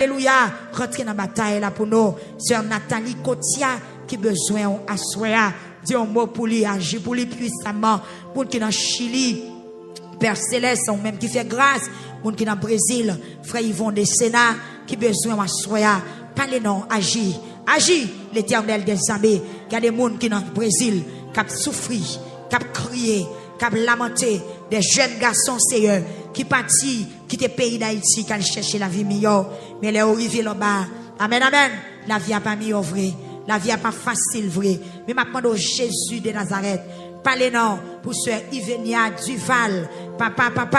Alléluia, rentrer dans la bataille là pour nous. Sœur Nathalie Kotia qui besoin à soya. Dis un mot pour lui, agir pour lui puissamment. Pour qui dans Chili, Père Céleste, ou même qui fait grâce. Pour qui dans Brésil, frère Yvon de Sénat qui besoin à soya. Parlez non, agir. Agis, l'Éternel des armées. Il y a des gens qui dans le Brésil, qui ont souffert, qui ont crié, qui ont lamenté. Des jeunes garçons, Seigneur, qui partent, qui te pays d'Haïti, qui ont cherché la vie meilleure. Mais les arrivés là-bas. Amen, amen. La vie n'a pas meilleure vrai. La vie n'a pas facile vrai. Mais maintenant, Jésus de Nazareth. Parlez non pour Sœur Ivenia Duval. Papa.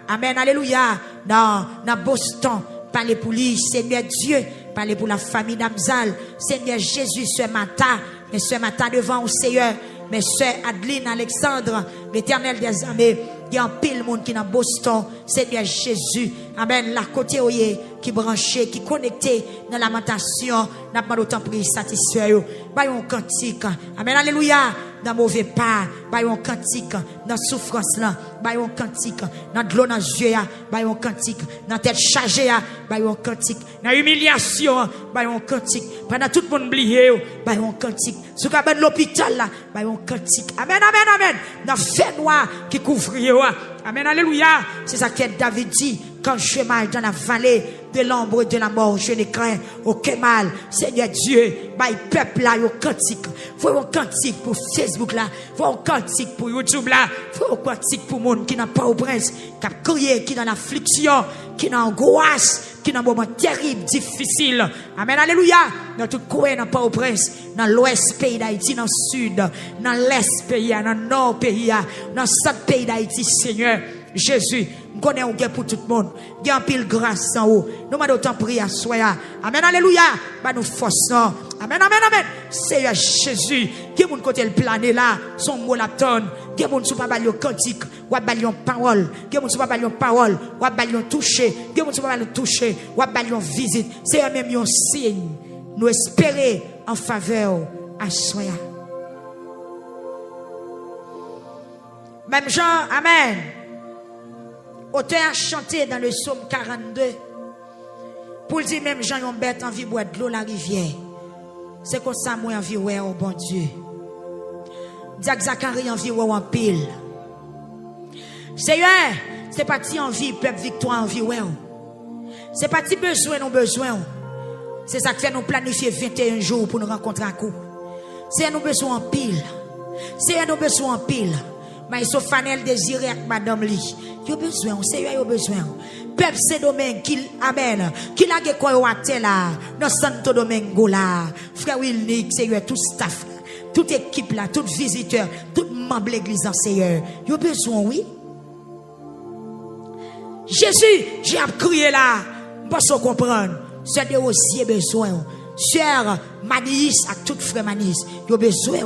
Amen, alléluia. Dans Boston. Parlez pour lui, Seigneur Dieu. Parlez pour la famille d'Amzal. Seigneur Jésus, ce matin. Mais ce matin devant au Seigneur. Mais Sœur Adeline Alexandre. L'Éternel des armées. Il y a un pile monde qui est dans Boston. Seigneur Jésus. Amen. La côté qui branché, qui connecté dans la lamentation. N'a pas d'autant pris satisfait. Bayon cantique. Amen. Alléluia. Dans mauvais pas. Bayon cantique. Dans souffrance là. Bayon cantique. Dans de l'eau dans les yeux. Bayon cantique. Dans tête chargée. Bayon cantique. Dans humiliation. Bayon cantique. Pendant tout le monde oublié. Bayon cantique. Sous cabane l'hôpital là. Bayon cantique. Amen. Amen. Amen. Dans fait noir qui couvre. Amen. Alléluia. C'est ça que David dit. Quand je marche dans la vallée de l'ombre de la mort, je ne crains aucun mal. Seigneur Dieu, my peuple là, yo cantique. Faut un cantique pour Facebook là. Faut un cantique pour YouTube là. Faut un cantique pour monde qui n'a pas au prince, qui a crié, qui est dans l'affliction, qui est dans l'angoisse, qui est dans un moment terrible, difficile. Amen. Alléluia. Dans tout coin, dans pas au prince, dans l'ouest pays d'Haïti, dans le sud, dans l'est pays, dans le nord pays, dans le centre pays d'Haïti, Seigneur Jésus. Nous connaissons pour tout le monde. Il y a un pile grâce en haut. Nous m'avons autant prié à soi. Amen, alléluia. Bah nous forçons. Amen, amen, amen. Seigneur Jésus. Qui est mon côté le plané là. Son mot la tonne. Qui est mon sous pas balion cantique. Ou balion parole. Qui est mon sous pas balion parole. Ou balion toucher. Qui est mon sous pas balion toucher. Ou balion visite. C'est même un signe. Nous espérer en faveur à soi. Même Jean, amen. Auteur a chanté dans le psaume 42 pour dire même Jean yon bête envie boire de l'eau la rivière. C'est comme ça moi envie ouais au bon Dieu. Diak Zacharie envie ouais en pile. Seigneur, c'est pas ti envie peuple victoire envie ouais. C'est pas ti besoin non besoin. C'est ça qui fait nous planifier 21 jours pour nous rencontrer à coup. C'est nous besoin en pile. C'est nous besoin en pile. Mais ce fanel désiré avec madame li. Yo besoin, Seigneur yo besoin. Peuple Saint-Domingue qui amen, qui la ge quoi waté là, dans Santo Domingo là. Frère Wilnick, Seigneur tout staff, toute équipe là, tout visiteur, tout membre l'église en Seigneur. Yo besoin oui. Jésus, j'ai crié là, pas se comprendre. C'est de aussi besoin. Sœur Manis à tout frère Manis, yo besoin.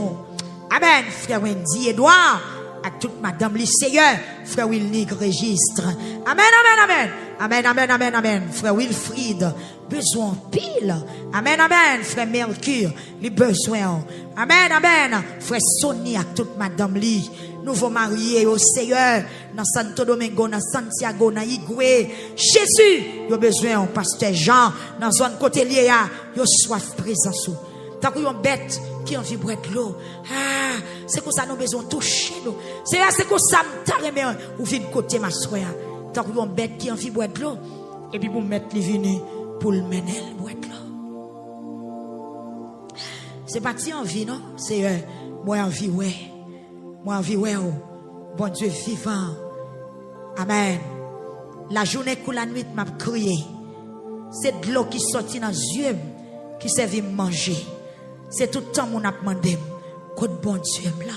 Amen, frère Wendy Edouard. À toute madame, le Seigneur, frère Wilnick registre. Amen, amen, amen. Amen, amen, amen, amen. Frère Wilfried, besoin pile. Amen, amen. Frère Mercure, les besoins. Amen, amen. Frère Sonny, à toute madame, li. Nouveau marié au Seigneur, dans Santo Domingo, dans Santiago, dans Igwe. Jésus, il a besoin, pasteur Jean, dans zone côté lié, il a soif présence. Tant qu'on bête qui en vibre de l'eau. Ah, c'est comme ça nous besoin toucher l'eau. C'est comme ça ou vient côté ma soeur. Tant qu'on bête qui en vibre de l'eau et puis pour mettre les vini pour le mener boire de l'eau. C'est pas ti envie non, c'est moi envie ouais. Moi envie ouais oh. Bon Dieu vivant. Amen. La journée que la nuit m'a crié. C'est de l'eau qui sortit dans les yeux qui servait manger. C'est tout le temps qu'on a demandé. Côte bon Dieu là.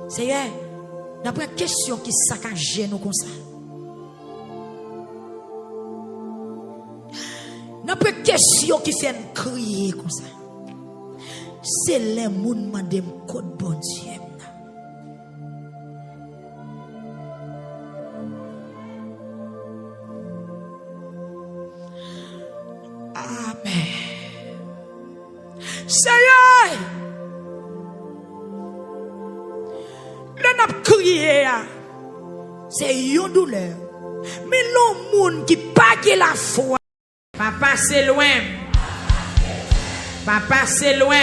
Seigneur, d'après question qui saccage nous comme ça. D'après question qui fait nous crier comme ça. C'est les gens qui demandent côte bon Dieu là. Amen. Seigneur, le n'a crié, c'est une douleur Mais l'on monde qui pas la foi. Papa c'est loin. Papa c'est loin.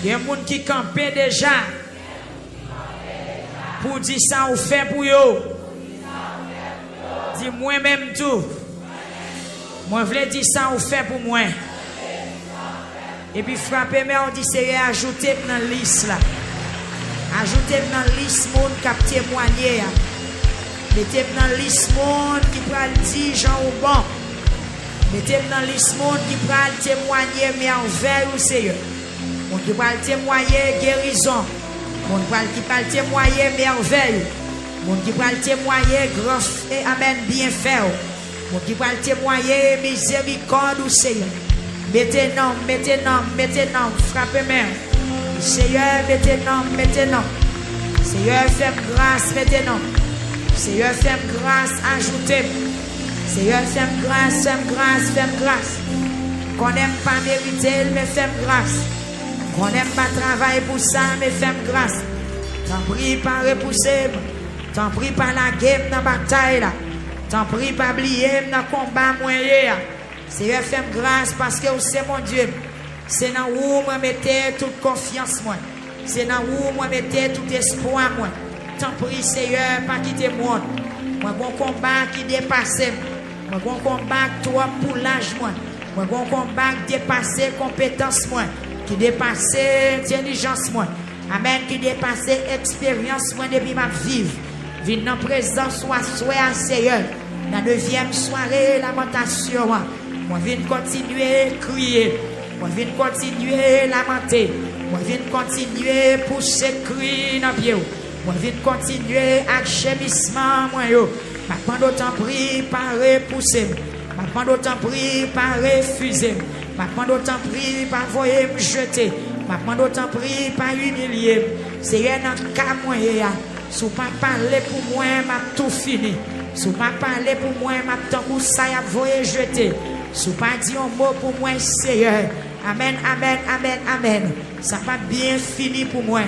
Il y a des gens qui campent déjà. Pour dire ça ou fait pour eux. Dis moi-même tout. Moi je voulais dire ça ou fait pour moi. Et puis frapper mais on dit c'est ajouter dans la liste là. Ajouter dans la liste monde qui a témoigné. Mettez dans la liste monde qui pral dire Jean ou bon. Mettez dans la liste monde qui pral témoigner mais envers ou Seigneur. Monde qui pral témoigner guérison. Monde qui pral témoigner merveille. Monde qui pral témoigner grâce et amen bien fait. Monde qui pral témoigner miséricorde ou Seigneur. Mettez nom, frappez main. Seigneur, mettez nom. Seigneur, fais grâce, mettez nom. Seigneur, fais grâce, ajoutez. Seigneur, fais grâce. Qu'on n'aime pas mériter, mais fais grâce. Qu'on n'aime pas travailler pour ça, mais fais grâce. T'en prie pas repousser. T'en prie pas la guerre dans la bataille là. T'en prie pas oublier dans le combat moyen. Seigneur, fais grâce parce que c'est mon Dieu. C'est dans où moi mettez toute confiance moi. C'est dans où moi mettez tout espoir moi. T'en prie Seigneur, pas quitter moi. Moi bon combat qui dépasse. Moi bon combat toi pour l'âge moi. Moi bon combat qui dépasse compétence moi. Qui dépasse intelligence moi. Amen, qui dépasse expérience moi depuis ma vie. Viens dans présence soit Seigneur. La 9e soirée lamentation. Moi viens continuer crier. Moi viens continuer lamenter. Moi viens continuer pousser cri dans pied. Moi viens continuer avec gémissement moi yo. Maintenant d'autant pris par repousser. Maintenant d'autant pris par refuser. Maintenant d'autant pris par voyer me jeter. Maintenant d'autant pris par humilier. C'est un cas moi ya. Si vous pas parler pour moi, m'a tout fini. Si vous pas parler pour moi, m'a tant pour ça y a voyer jeter. Si vous pas dit un mot pour moi, Seigneur. Amen, amen, amen, amen. Ça pas bien fini pour moi.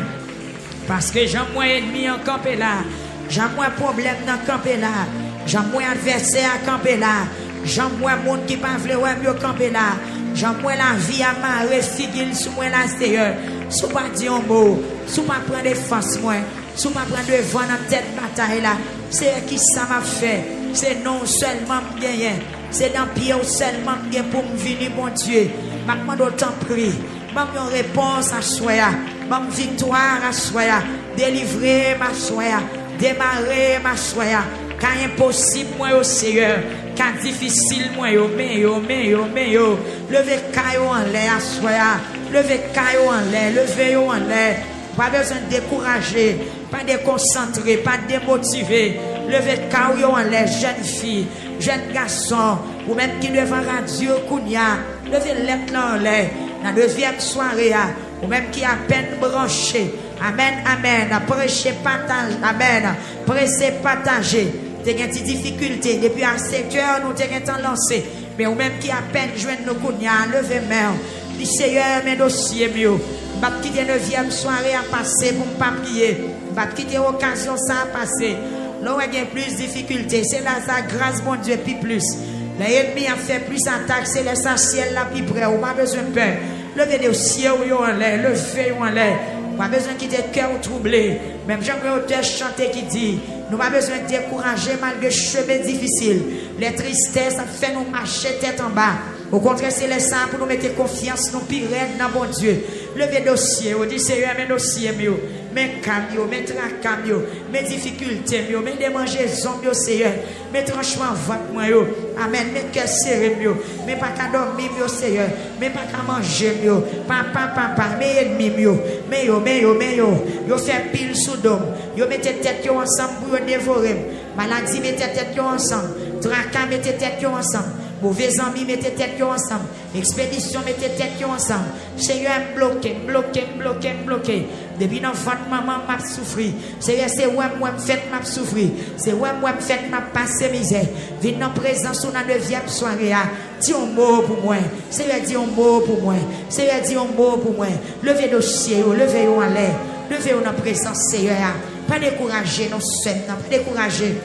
Parce que j'ai moins ennemi en campé là. J'ai moins problème dans campé là. J'ai moins adversaire à camper là. J'ai moins monde qui pas vle ouais mieux camper là. J'ai moins la vie à marrer figil sous moi là, Seigneur. Si vous pas dit un mot, si vous pas prendre défense moi. Si vous ne prenez pas devant dans cette bataille là, c'est qui ça m'a fait. C'est non seulement bien, c'est dans pied seulement bien pour me venir, mon Dieu. Maintenant d'autant prie, m'en réponse à soi, m'en victoire à soi, délivrer ma soi, démarrer ma soi. Quand impossible moi au Seigneur, quand difficile moi mais yo, levez caillou en l'air à soi, levez caillou en l'air, levez en l'air. Pas besoin de décourager, pas de déconcentrer, pas de démotiver. Levez caillou en l'air, jeune fille, jeune garçon, ou même qui devant radio Kounia, levez l'être en l'air. La 9e soirée, ou même qui a peine branché. Amen, amen. Prêchez, partage, amen. Prêchez, partagez. T'as des difficultés. Depuis à 7 heures, nous t'avons lancé. Mais ou même qui a peine joindre nos Kounia, levez main. Dis Seigneur, mes dossiers mieux. Je vais quitter 9e soirée à passer pour ne pas prier. Je vais quitter l'occasion ça à passer. Là où il y a plus de difficultés, c'est là sa grâce, mon Dieu, puis plus. L'ennemi a fait plus d'attaques, c'est l'essentiel là, puis près. On n'a pas besoin de peur. Levez les cieux en l'air, levez en l'air. On n'a pas besoin de quitter le cœur troublé. Même Jean-Claude auteur chanté qui dit, nous n'avons pas besoin de décourager malgré chemin difficile. Les tristesses, ça fait nous marcher tête en bas. Au contraire, c'est le sang pour nous mettre confiance, nous pire dans bon Dieu. Levez dossier, on dit Seigneur, mes dossiers, mes camions, mes tracamios, mes difficultés, mes démangeaisons, Seigneur, mes tranchements vote, amen, mes cœurs serrés, mes pas qu'à dormir, Seigneur, mes pas qu'à manger, papa, mes ennemis, mais yo fait pile sous dôme, yo mettez tête ensemble pour dévorer, maladie mettez tête ensemble, tracas mettez tête ensemble. Mauvais amis, mettez tête ensemble. Expédition, mettez tête ensemble. Seigneur, bloqué. Depuis dans votre maman, m'a souffri. Seigneur, c'est moi, fait m'a souffri. C'est moi, fait m'a passé misère. Viens dans présence ou dans 9e soirée. Dis un mot pour moi. Seigneur, dis un mot pour moi. Seigneur, dis un mot pour moi. Levez dossier, levez en l'air. Levez dans présence, Seigneur. Pas décourager, non, pas décourager.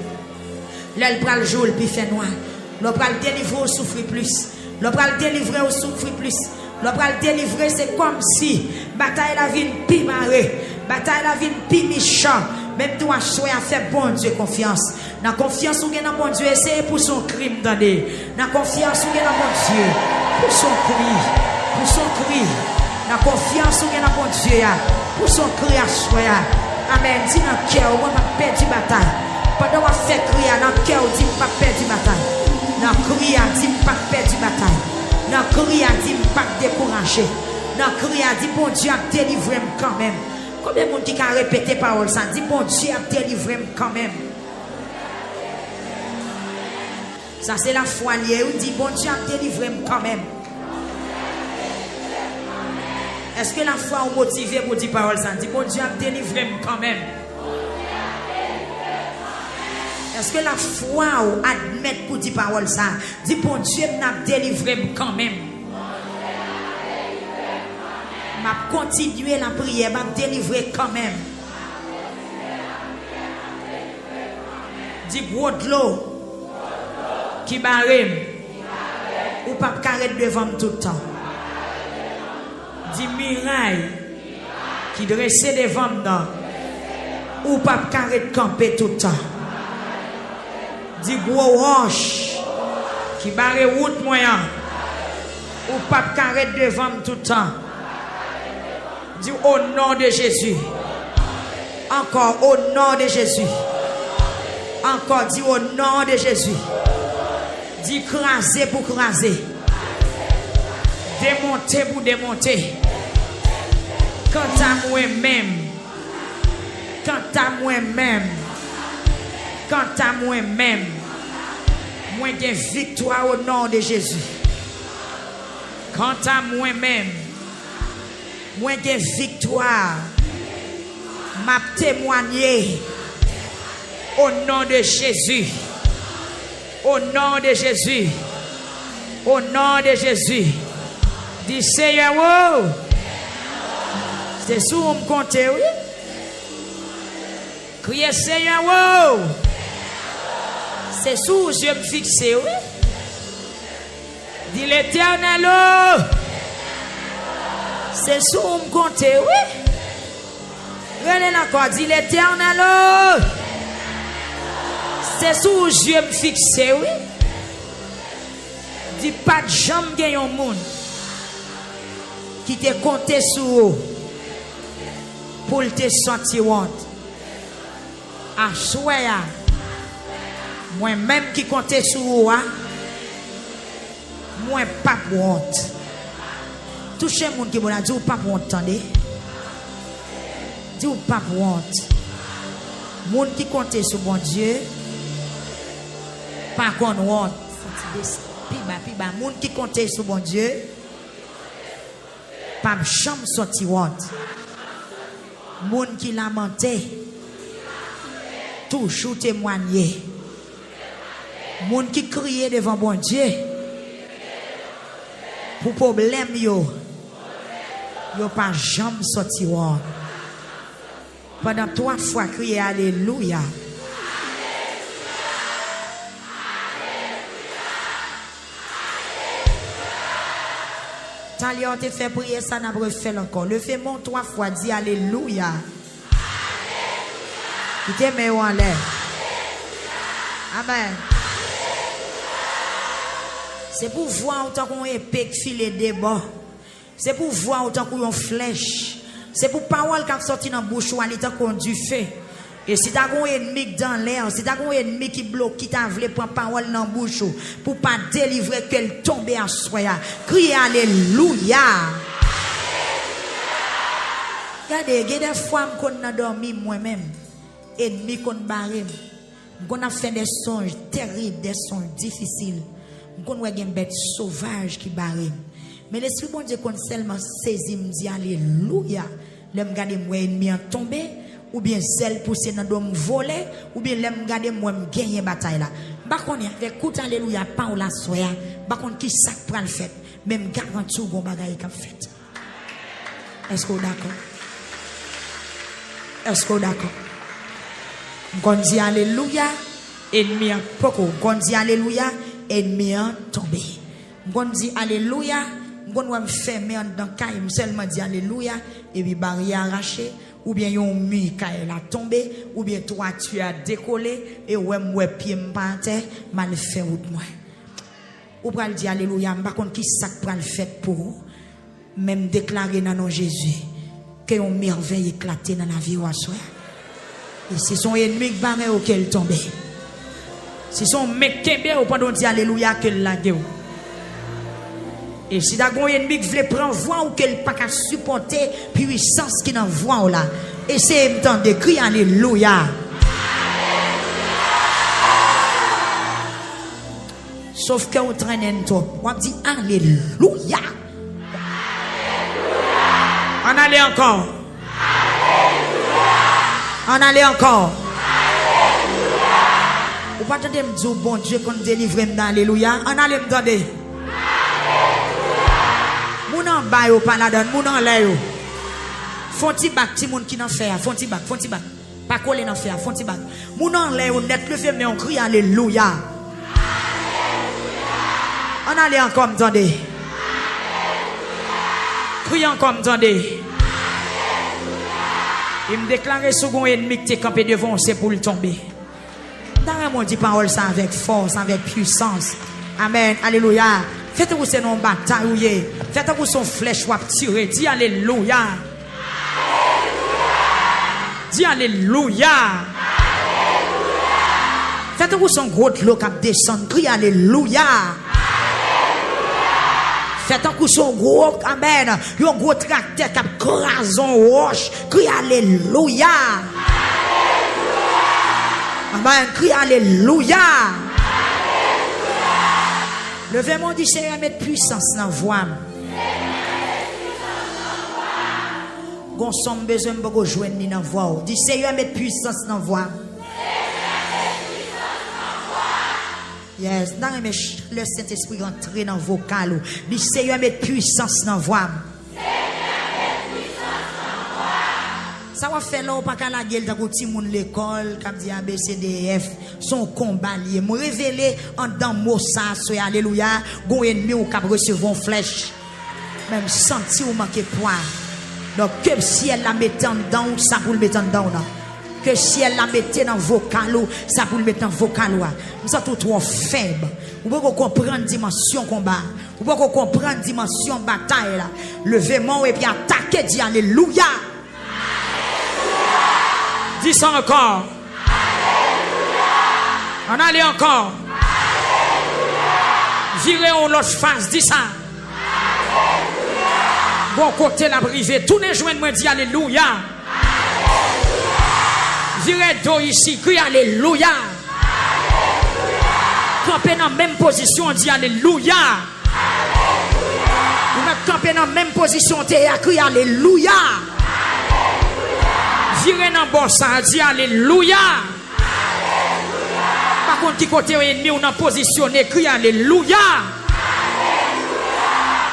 L'elle prend le jour, puis fait noir. L'on prend le délivrer au souffrir plus. L'on prend le délivrer au souffrir plus. L'on prend le délivrer, c'est comme si bataille la vie pi marée. Bataille la vie pi méchant. Même toi, choix à faire bon Dieu confiance. Dans confiance ou dans bon Dieu, c'est pour son crime d'année. Dans confiance ou dans bon Dieu, pour son cri. Pour son cri. Dans confiance ou dans bon Dieu, pour son cri à choix. Amen. Dis dans le cœur, on va perdre la bataille. Pendant qu'on fait crier dans le cœur, dis pas perdre la bataille. Dans le cri, dis pas perdre la bataille. Dans le cri, dis pas décourager. Dans le cri, dis bon Dieu a délivré quand même. Combien de monde qui a répété parole ça? Dis bon Dieu a délivré quand même. Ça c'est la foi liée. Ou dit bon Dieu a délivré quand même. Est-ce que la foi est motivée pour dire parole ça? Dis bon Dieu a délivré quand même. Est-ce que la foi admet pour dire parole ça? Dis bon Dieu m'a délivré quand même. M'a continué la prière, m'a délivré quand même. Dis gros de l'eau qui barre ou pas carré devant tout le temps. Dis miraille qui dressait devant moi ou pas carré de camper tout le temps. Dis gros roche qui barre route moyen ou pas carré devant tout le temps. Dis au nom de Jésus. Encore au nom de Jésus. Encore dis au nom de Jésus. Dis craser pour craser. Démonter pour démonter. Quant à moi-même. Quant à moi-même. Quant à moi-même. Moi j'ai victoire au nom de Jésus. Quant à moi-même. Moi j'ai victoire. M'a témoigné au nom de Jésus. Au nom de Jésus. Au nom de Jésus. Dis Seigneur, oh. C'est sous me compter, oui. Criez Seigneur, oh. C'est sous je me fixer, oui. Dis l'Éternel, oh. C'est sous me compter, oui. Regardez encore, dis l'Éternel, oh. C'est sous je me fixer, oui. Dis pas de jambe gagne un monde qui te compté sur pour te sentir honte. À choya, moi-même qui comptais sur moi, moi pas honte. Touchez monde qui m'a dit ou pas honte, attendez. Dis ou pas honte. Monde qui comptait sur bon Dieu, pas qu'on honte. Piba, monde qui comptait sur bon Dieu, pas chambre sorti honte. Monde qui lamentait, toujours témoigner. Monde qui criait devant bon Dieu, pour problème yo pas jamais sorti honte. Pendant 3 fois crier alléluia. T'as te fait prier ça n'a pas refait encore. Le fait mon 3 fois dit alléluia. Qui te met en l'air. Amen. C'est pour voir autant qu'on épée qui file des bords. C'est pour voir autant qu'on flèche. C'est pour parole qui a sorti dans la bouche ou à l'état qu'on du feu. Et si tu as un ennemi dans l'air, si tu as un ennemi qui bloque, qui t'a voulu prendre parole dans la bouche pour pas délivrer qu'elle tombe à soi, criez alléluia. Regardez, il y a des fois qu'on a dormi moi-même, ennemi qu'on barre, qu'on a fait des songes terribles, des songes difficiles, qu'on a des bêtes sauvages qui barrent. Mais l'Esprit bon Dieu qu'on seulement saisi me dit alléluia. L'homme garder moi ennemi en tomber. Ou bien celle poussée dans le voler, ou bien l'aime garder moi gagner bataille là. Par contre, avec coup alléluia, pas ou la soya, par contre, qui ça prend le fait, même garantie ou bon bagaille qu'a fait. Est-ce que vous d'accord? Est-ce que vous d'accord? On dit alléluia, ennemi a poko. On dit alléluia, ennemi a tombé. On dit alléluia, on va fermer dans caille, seulement dit alléluia, et puis barrière arrachée, ou bien yon mur caille a tombé, ou bien toi tu as décollé, et ouais moi pied m'pante, mal fait route moi. Ou pral dire alléluia, m'pa contre qui ça pral fait pour vous, même déclarer dans nom Jésus, que yon merveille éclaté dans la vie ou assoir. Et si son ennemi qui barre ou qu'elle tombe. Si son mec kembe ou pendant dire alléluia qu'elle la gueule. Et si d'agon ennemi qui veut prendre voix ou qu'elle pas qu'à supporter puissance qui dans voix là. Essayez de crier alléluia. Sauf que vous traînez trop. On dit alléluia. On allait encore. On allait encore. Vous pas attendre me dire bon Dieu qu'on délivre dans alléluia. On allait me demander. Moun en bas yo pas là-dedans, moun en l'air yo. Fonti bac ti moun qui n'en fait, fonti bac. Pas coller n'en fait, fonti bac. Moun en l'air yo net le fait mais on crie alléluia. On allait encore me demander. Crie encore me demander. Il me déclarait second ennemi qui t'est campé devant, c'est pour le tomber. Dans mon dit parole ça avec force, avec puissance. Amen. Alléluia. Faites-vous c'est non bataille. Faites-vous son flèche ou tirer. Dis alléluia. Dis alléluia. Faites-vous son gros l'eau qui descend. Crie alléluia. Faites un coup son gros, amen, un gros tracteur qui a crason roche, crie alléluia. Amen, crie alléluia. Levez-moi du Seigneur, mettre puissance dans la voix. Gon somme besoin de joindre dans la voix. Du Seigneur, mettre puissance dans la voix. Yes, dans le Saint-Esprit entrer dans le vocal. Le Seigneur met puissance dans la voix. Ça va faire là, pas qu'à la gueule dans petit monde l'école, comme dit ABCDF, son combat lié. Me révéler en dans mot ça, soyez alléluia, gon ennemi ou cap recevoir une flèche. Même senti ou manquer poids. Donc que si elle la mette en dedans, ça pour le mettre en dedans là. Que si elle la mette dans vocal, ça pour le mettre dans vocal. Nous sommes trop faibles. Vous pouvez comprendre dimension combat. Vous pouvez comprendre dimension bataille là. Levez-moi et puis attaquez, dit alléluia. Dis ça encore. Alléluia. On allait encore. Virez en l'autre face, dis ça. Alléluia. Bon côté la brivé, tous les joints me dit alléluia. Virez d'eau ici, crie alléluia. Campez dans la même position, dit alléluia. Vous mettez campé dans la même position, crie alléluia. Virez dans le bon sens, dit alléluia. Par contre, qui côté ennemi, on a positionné, crie alléluia.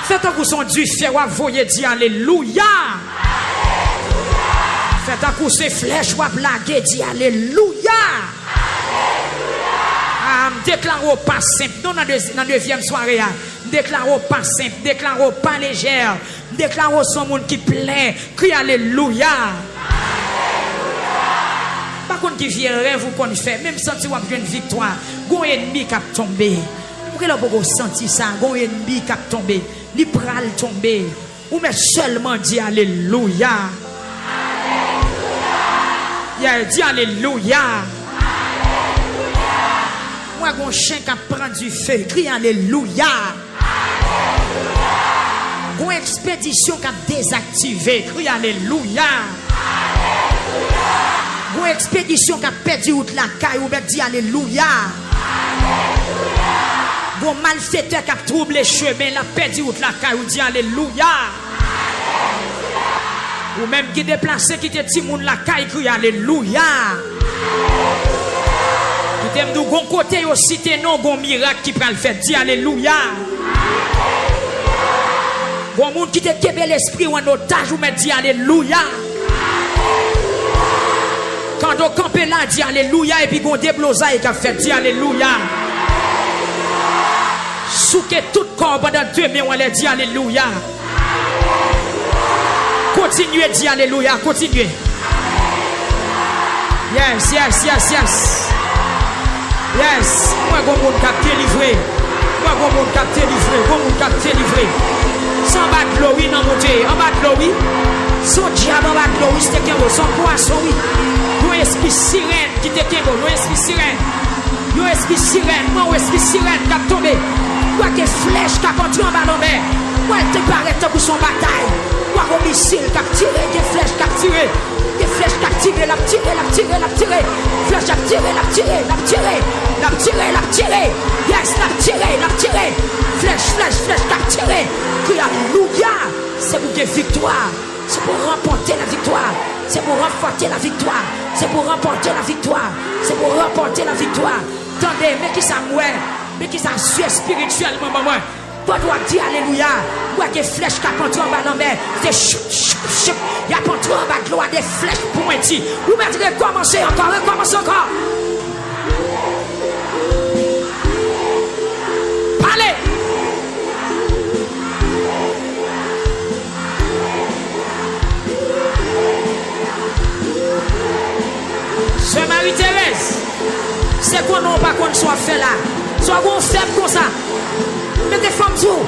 Faites un coup son du fait, ou voyez, dit alléluia. Faites un coup ces flèches, ou blaguer, dit alléluia. Déclarons pas simple, non, dans la deuxième soirée, déclarons pas simple, déclarons pas légère, déclarons son monde qui plaît, crie alléluia. Par contre, qui vient rêve ou qu'on fait, même si vous avez une victoire, gon ennemi qui a tombé. Pourquoi vous avez senti ça, gon ennemi qui a tombé, li pral tombé, ou mais seulement dit alléluia. Alléluia. Dit alléluia. Moi, un chien qui prend du feu, crie alléluia. Une expédition qui a désactivé, crie alléluia. Une expédition qui a perdu toute la caille, ou bien dit alléluia. Un malfaiteur qui a troublé les chemins, la perdu toute la caille, ou dit alléluia. Ou même qui déplacé, qui te dit moun la caille, crie alléluia. Qui t'aime nous bon côté aussi t'es non bon miracle qui prend le fait dis alléluia. Bon monde qui te kebe l'esprit ou en otage ou met dit alléluia. Quand Pendant camper là, dit alléluia. Et puis on déblosa et qu'a fait, dit alléluia. Souke tout corps pendant 2 minutes, on dit alléluia. Continuez, dit alléluia. Continuez. Yes, yes, yes, yes. Yes. Moi, je vais vous délivrer. Moi, je vais vous délivrer. Je vais vous délivrer. Sans battre l'eau, oui, non, monter. En bas de l'eau, oui. Son diable en bas de l'eau, oui, c'était qu'un mot. Son poisson, oui. Nous, esprit sirène qui était qu'un mot. Nous, esprit sirène. Nous, esprit sirène. Moi, esprit sirène qui a tombé. Moi, que flèche qui a entré en bas de mer. Moi, il te paraît pour son bataille. Moi, un missile qui a tiré. Des flèches qui a tiré. Des flèches qui a tiré. L'a tiré, l'a tiré, l'a tiré. Flèche qui a tiré, l'a tiré, l'a tiré. L'a tiré, l'a tiré. Yes, l'a tiré, l'a tiré. Flèche, flèche, flèche qui a tiré. Crie alléluia. C'est pour que victoire. C'est pour remporter la victoire. C'est pour remporter la victoire. C'est pour remporter la victoire. C'est pour remporter la victoire. Attendez, mais qui ça mouait? Mais qui ça suit spirituellement, maman? Pas doit dire alléluia. Moi, des flèches qui a entré en bas dans la mer. Des choup, choup, choup. Il y a entré en bas de l'eau, des flèches pointues. Vous mettez recommencer encore, recommencer encore. Parlez. Sœur Marie-Thérèse, c'est qu'on n'a pas qu'on soit fait là. Soit qu'on fait comme ça. Mettez femmes tout.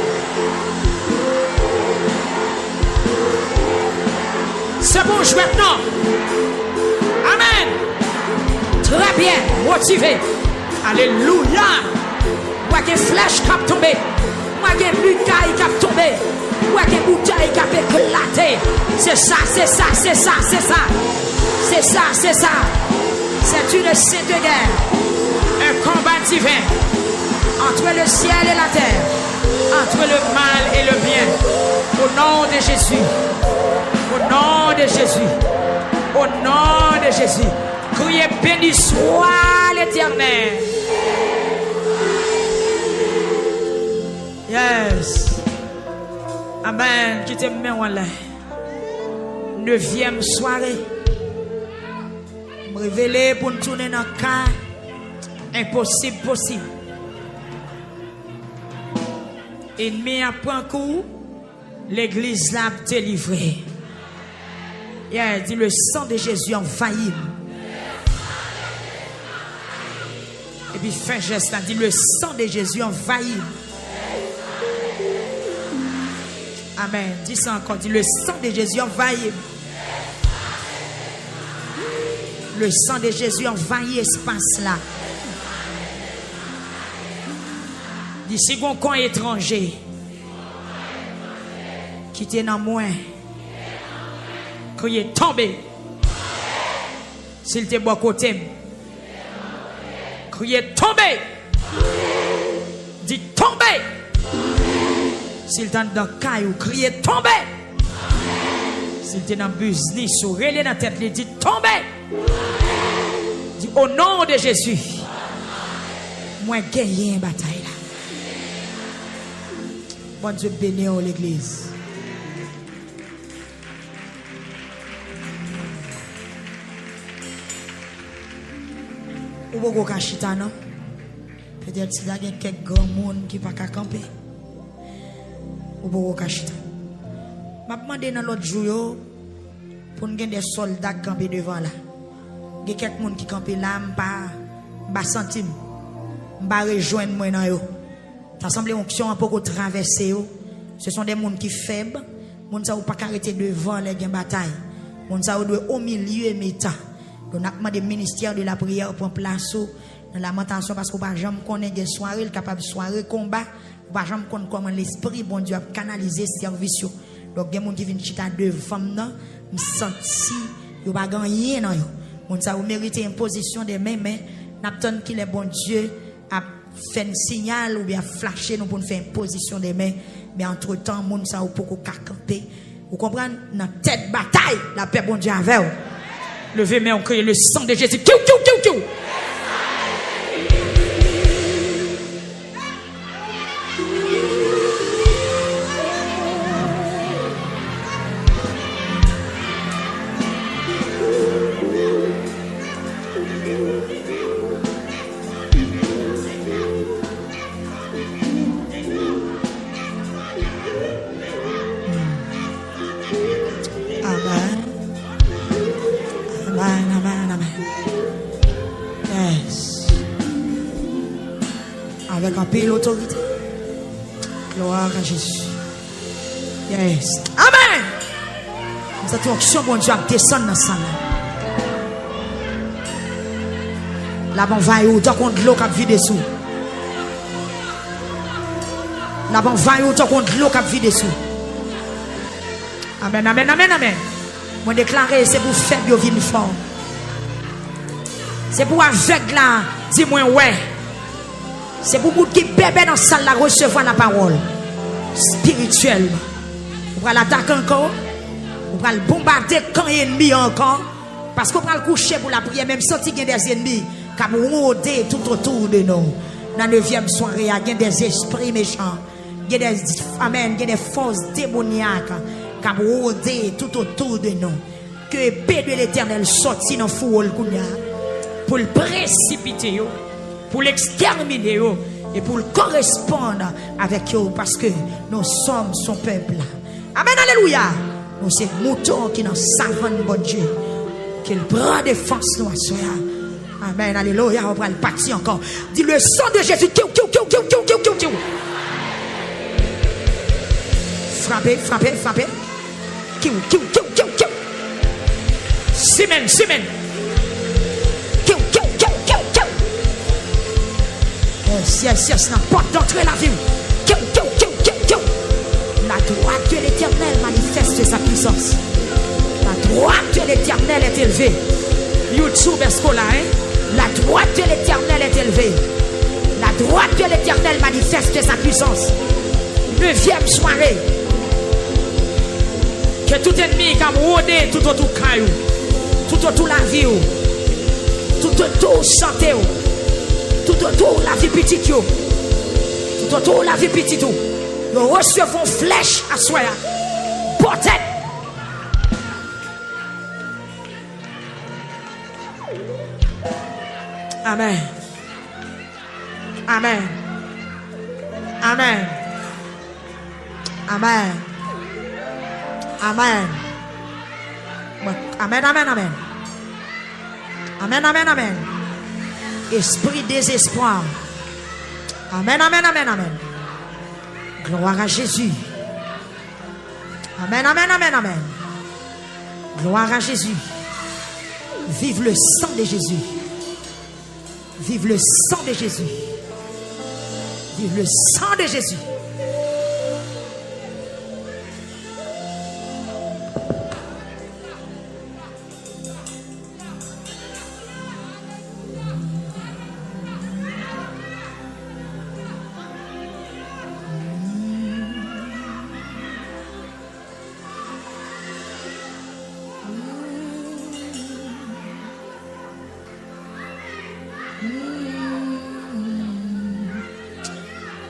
C'est bon, je maintenant. Amen. Très bien, motivé. Alléluia. Moi, des flèches qui ont tombé. Moi, des bucailles qui ont tombé. Moi, des bouteilles qui ont éclaté. C'est ça, c'est ça, c'est ça, c'est ça. C'est ça, c'est ça. C'est une sainte guerre. Un combat divin entre le ciel et la terre, entre le mal et le bien. Au nom de Jésus. Au nom de Jésus. Au nom de Jésus. Criez béni soit l'Éternel. Yes. Amen. Qui te met en l'air. 9e soirée. Me révéler pour nous tourner dans le cas. Impossible, possible. Ennemi a pris un coup. L'église l'a délivré. Yeah, dit le sang de Jésus envahit. Et puis fin geste, dit le sang de Jésus envahit. Amen. Dis ça encore, dit le sang de Jésus envahit. Le sang de Jésus envahit l'espace là. Dis si on coin étranger qui était dans moi. Crier tombé. S'il te boit côté. Crier tombé. Dis tombé. S'il t'en dans caillou, crier tombé. S'il t'es dans business ou relais dans tête, dit tombé. Dis au nom de Jésus. Moi gagner une bataille là. Bon Dieu bénit l'église. Ou beaucoup kachita non? Peut-être s'il y a quelques grands monde qui pas qu'à camper. Ou beaucoup kachita. M'a demandé dans l'autre jour pour nous des soldats camper devant là. Il y a quelques monde qui camper là, m'pa senti m'pa rejoindre moi dans yo. Ça semble onction un peu traverser yo. Ce sont des monde qui faibles, monde ça ou pas arrêter devant les bataille. Monde ça ou doit au milieu et méta. Donc, on a demandé au ministère de la prière pour place dans la lamentation parce qu'on ne peut jamais connaître des soirées, capable de soirée combat, on ne peut jamais connaître comment l'esprit, bon Dieu, a canalisé ce service. Donc, il y a des gens qui viennent chiter devant moi, me senti, il n'y a pas gagné dans eux. On ça vous méritez une position de main, mais n'attend qu'il est bon Dieu a fait un signal ou bien flasher nous pour nous faire une position de main. Mais entre temps, moun ça ou pour camper. Vous comprenez? Dans tête bataille, la paix bon Dieu avec vous. Levez main, on crie le sang de Jésus. Kiou, kiou, kiou, kiou. paix l'autorité. Gloire à Jésus. Yes. Amen. Cette onction, mon Dieu, a descendu dans la salle. Là, on va y où, tant qu'on de l'eau qui a vidé sous. Là, on va y où, tant qu'on de l'eau qui a vidé sous. Amen, amen, amen, amen. Moi, déclarer, c'est pour faire de vie fort. C'est pour aveugle là, dis-moi, ouais. C'est pour vous qui bébé dans la salle, là, recevoir la parole. Spirituellement. Vous allez l'attaquer encore. Vous allez bombarder quand il y a ennemi encore. Parce qu'on va le coucher pour la prière, même si il y a des ennemis qui ont rôdé tout autour de nous. Dans la 9e soirée, il y a des esprits méchants. Il y a des amen, il y a des forces démoniaques qui ont rôdé tout autour de nous. Que l'épée de l'Éternel sortit dans le four pour le précipiter, pour l'exterminer et pour le correspondre avec eux. Parce que nous sommes son peuple. Amen, alléluia. Nous sommes moutons qui nous savent, bon Dieu. Qu'il prend défense nous à soi. Amen, alléluia. On va le partir encore. Dis le sang de Jésus. Frappez, frappez, frappez. Simen, simen. Yes, yes, la porte d'entrée la vie. La droite de l'Éternel manifeste sa puissance. La droite de l'Éternel est élevée. YouTube est ce là, hein? La droite de l'Éternel est élevée. La droite de l'Éternel manifeste sa puissance. 9e soirée. Que tout ennemi qui a rôdé tout autour de caillou, tout autour de la vie, tout autour de santé, tout autour de la vie petite, tout autour de la vie petite, nous recevons flèche à soi. Portez. Amen. Amen. Amen. Amen. Amen. Amen, amen, amen. Amen, amen, amen. Esprit désespoir. Amen, amen, amen, amen. Gloire à Jésus. Amen, amen, amen, amen. Gloire à Jésus. Vive le sang de Jésus. Vive le sang de Jésus. Vive le sang de Jésus.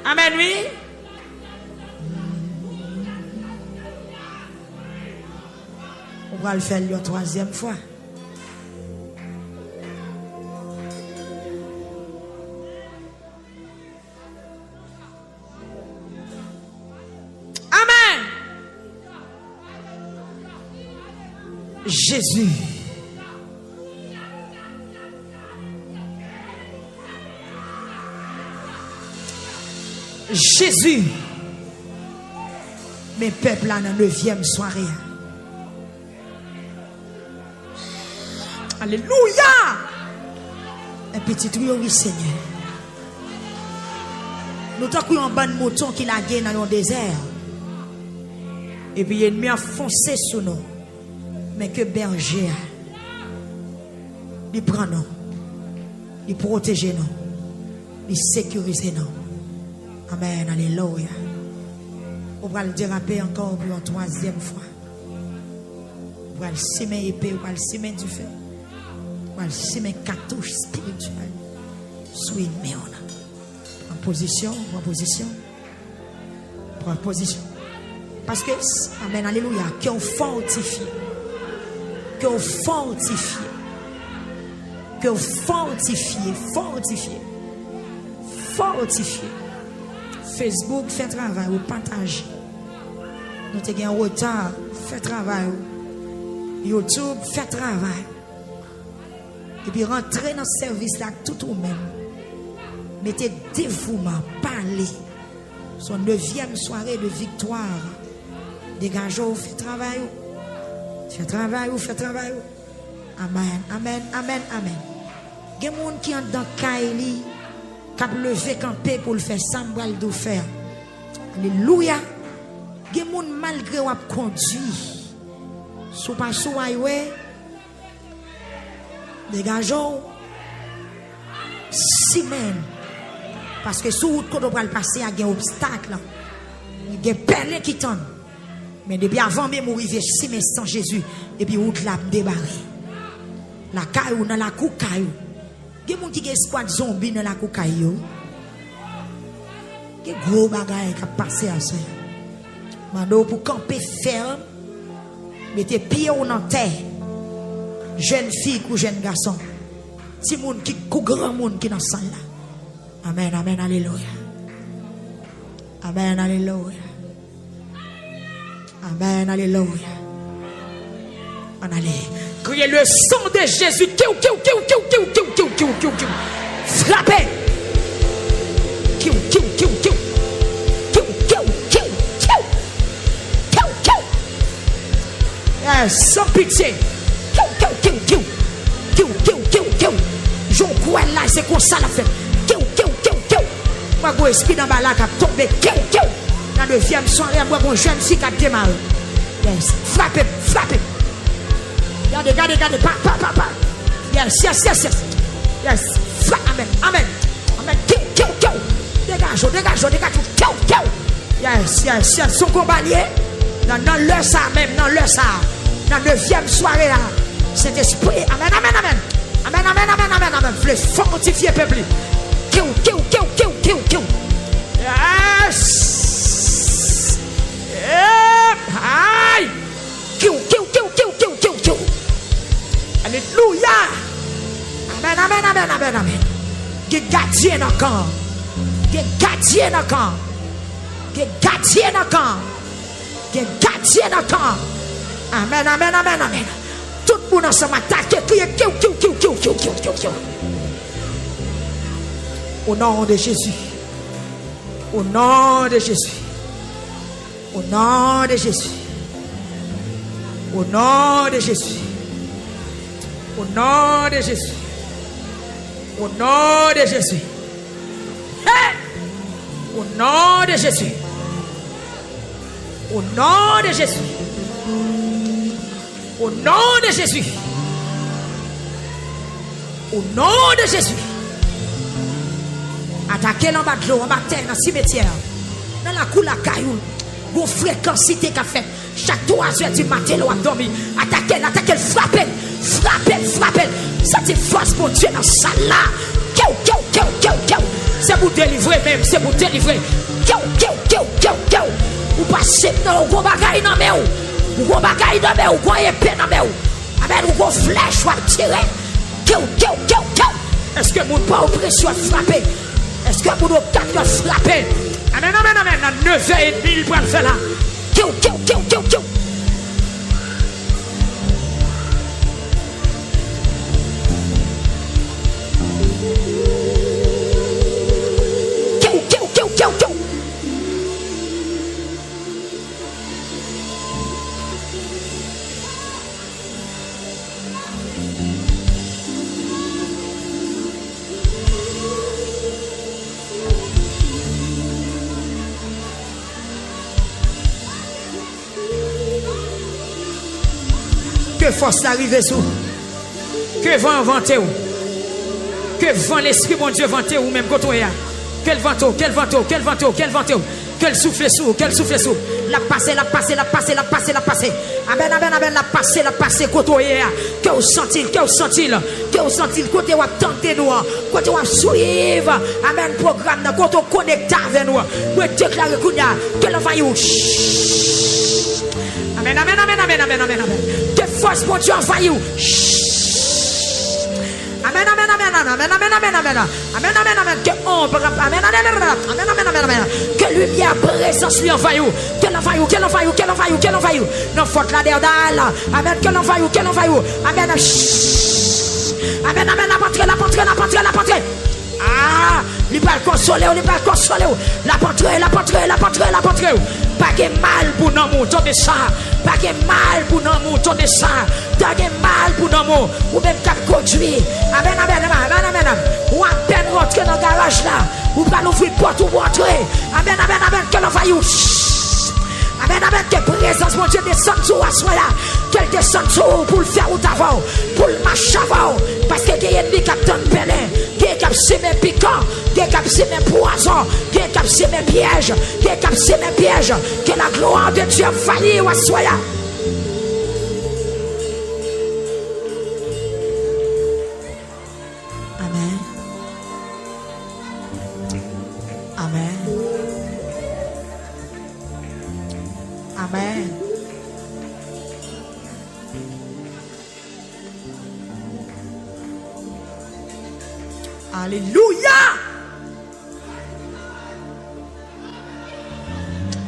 Amen, oui. On va le faire une 3e fois. Amen. Jésus. Jésus, mes peuples là dans la 9e soirée. Alléluia. Un petit oui, Seigneur. Nous avons un bon mouton qui l'a gagné dans le désert. Et puis l'ennemi a foncé sur nous. Mais que berger, il prend nous, il protège nous, il sécurise nous. Amen, alléluia. On va le déraper encore pour une 3e fois. On va le semer épée, on va le semer du feu. On va le semer cartouche spirituelle. Soyez ennemi. En position, en position. En position. Parce que, amen, alléluia, qu'on fortifie. Qu'on fortifie. Qu'on fortifie. Fortifie. Fortifie. Facebook fait travail ou partage. Nous avons un retard, fait travail. YouTube fait travail. Et puis rentrer dans ce service là tout ou même. Mettez dévouement, parlez. Son 9e soirée de victoire. Dégageons, faites travail. Faites travail, faites travail. Amen, amen, amen, amen. Il y a des gens qui sont dans Kaili, qui ont levé campé pour le faire sans bral de faire. Alléluia. Il y a des gens malgré qu'ils ont conduit. Sous pas sous highway. Dégageons. 6 semaines. Parce que sur route qu'on va passer, il y a des obstacles. Il y a des perles qui tombent. Mais depuis avant même arriver 6 semaines sans Jésus, et puis route là débarré. La caillou dans la coucaille. Il y a des gens qui ont espoir de zombies dans la coucaille. Il y a des gros bagages qui passent à ça. Mando pour camper ferme, mettez pied dans terre. Jeune fille ou jeune garçon. Si moun qui grand monde qui dans salle là. Amen, amen, alléluia. Amen, alléluia. Amen, alléluia. On allait crier le sang de Jésus. Frappez. Sans pitié. J'en crois là, c'est comme ça la fête. Moi, je esprit dans la qui a tombé. Dans le 9e soirée, moi, je jeune fille qui a démarré. Yes. Frappez, frappez. Regardez, pa. Yes. Yes. Amen, amen. Amen. Dégage. Yes. Son combattant. Dans l'heure ça, même dans l'heure ça. Dans la 9e soirée là. Cet esprit. Amen. Amen. Voulez fortifier le peuple. Yes. Aïe. Alléluia. Amen. Des gardiens dans le camp. Amen. Tout le monde ensemble attaque. Au nom de Jésus. Au nom de Jésus. Au nom de Jésus. Au nom de Jésus. Au nom de Jésus. Au nom de Jésus. Hey! Au nom de Jésus. Au nom de Jésus. Au nom de Jésus. Au nom de Jésus. Attaquez l'en bas de l'eau, en bas de terre, dans le cimetière. Dans la cour, la caillou. Vos fréquencité qu'a fait. Chaque 3 heures du matin, l'eau a dormi. Attaquez, frappez. Ça c'est force pour Dieu dans sa là. C'est pour délivrer même, c'est pour délivrer. Ou passez dans le gros bagaille dans mes ou gros bagaille dans mes ou gros épée dans mes ou. Amen, ou gros flèche ou à tirer. Est-ce que mon pas oppression a frappé? Est-ce que mon octave a frappé? Amen. Dans 9h30, il va le faire là. Que force l'arrivée sous. Que vent vanter ou. Que vent l'esprit bon Dieu vanter ou même quand on est. Quel vento. Quel souffle sous. La passer. Amen. La passer quand on est. Que vous sentez. Côté vous tenter nous. Côté vous suivre. Amen. Programme quand on connecte avec nous. Vous déclarer que l'envoyou. Amen. Que force pour Dieu envahit. Amen. Que ombre. Amen. Que lumière présence lui envahit. Que l'envahit. Non faute la derdale. Amen. Que l'envahit. Amen. Amen. La portée. Ah, il va le consoler, il va le consoler. La pantrée, la pantrée, la pantrée, la pantrée. Pas de mal pour nous, de ça. Pas de mal pour nous, de ça. Pas de mal pour nous, ou même cap conduire. Amen, amen, amen, amen, amen. Ou à peine rentrer dans le garage là. Ou pas l'ouvrir porte ou rentrer. Amen, amen, amen, que l'on va y. Amen, amen, que présence, mon Dieu, descend sur la soie là. Qu'elle descend sur pour le faire ou d'avant, pour le marcher avant. Parce que il y a des ennemis qui ont belé, qui ont semé piquant, qui ont semé poison, qui ont semé piège, qui ont semé piège. Que la gloire de Dieu faillit ou soie là. Amen. Amen. Amen. Alléluia.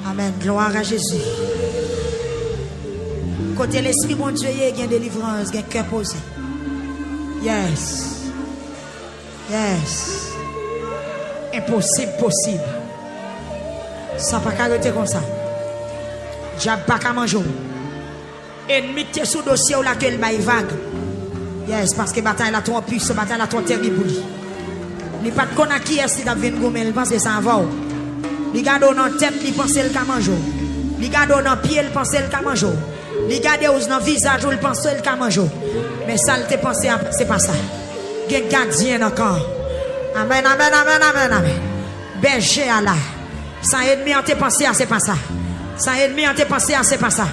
Amen. Gloire à Jésus. Côté l'esprit, mon Dieu, il y a délivrance, il y a cœur posé. Yes. Yes. Impossible, possible. Ça pas caractère comme ça. J'ai pas qu'à manger. Ennemi qui est sous dossier ou laquelle il vague. Yes, parce que bataille la trop puissante, bataille la trop terrible pour lui. Il pas de connaître qui est-ce qui a venu gomme, il pense que ça va. Il garde dans tête, il pense qu'il a mangé. Il garde dans pied, il pense qu'il a mangé. Il garde dans visage, il pense qu'il a mangé. Mais ça, il te pense c'est pas ça. Il y a un gardien encore. Amen, amen, amen, amen, amen. Berger Allah. Sans ennemi en te pensé, c'est pas ça. Sans ennemi en te pensé, c'est pas ça.